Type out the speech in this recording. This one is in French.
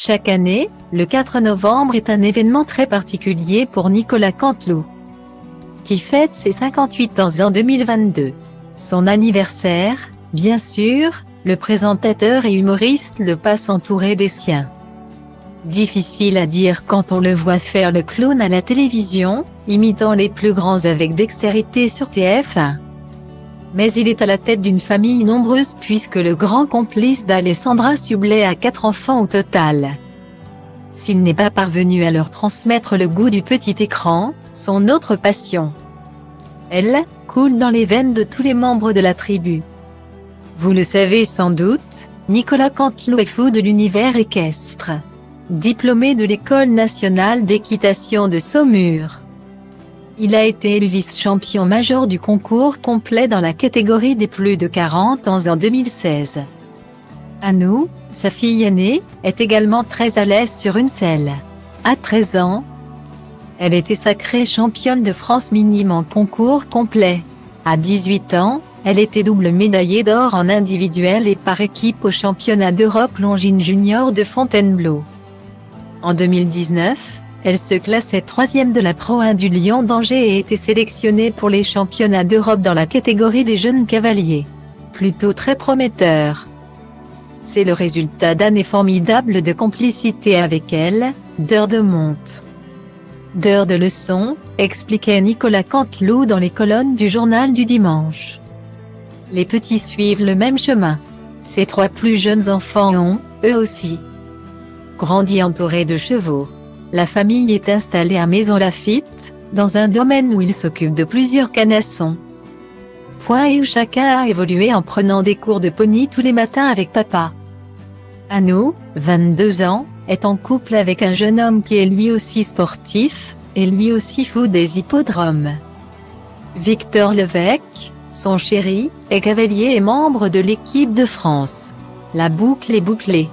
Chaque année, le 4 novembre est un événement très particulier pour Nicolas Canteloup, qui fête ses 58 ans en 2022. Son anniversaire, bien sûr, le présentateur et humoriste le passe entouré des siens. Difficile à dire quand on le voit faire le clown à la télévision, imitant les plus grands avec dextérité sur TF1. Mais il est à la tête d'une famille nombreuse puisque le grand complice d'Alessandra Sublet a 4 enfants au total. S'il n'est pas parvenu à leur transmettre le goût du petit écran, son autre passion, elle, coule dans les veines de tous les membres de la tribu. Vous le savez sans doute, Nicolas Canteloup est fou de l'univers équestre. Diplômé de l'École nationale d'équitation de Saumur, il a été élu vice-champion major du concours complet dans la catégorie des plus de 40 ans en 2016. Anou, sa fille aînée, est également très à l'aise sur une selle. À 13 ans, elle était sacrée championne de France minime en concours complet. À 18 ans, elle était double médaillée d'or en individuel et par équipe au championnat d'Europe Longines Junior de Fontainebleau. En 2019, elle se classait 3e de la Pro 1 du Lion d'Angers et était sélectionnée pour les championnats d'Europe dans la catégorie des jeunes cavaliers. Plutôt très prometteur. C'est le résultat d'années formidables de complicité avec elle, d'heures de monte, d'heures de leçons, expliquait Nicolas Canteloup dans les colonnes du journal du dimanche. Les petits suivent le même chemin. Ses 3 plus jeunes enfants ont, eux aussi, grandi entourés de chevaux. La famille est installée à Maison Lafitte, dans un domaine où il s'occupe de plusieurs canassons. Et où chacun a évolué en prenant des cours de pony tous les matins avec papa. Anou, 22 ans, est en couple avec un jeune homme qui est lui aussi sportif, et lui aussi fou des hippodromes. Victor Levesque, son chéri, est cavalier et membre de l'équipe de France. La boucle est bouclée.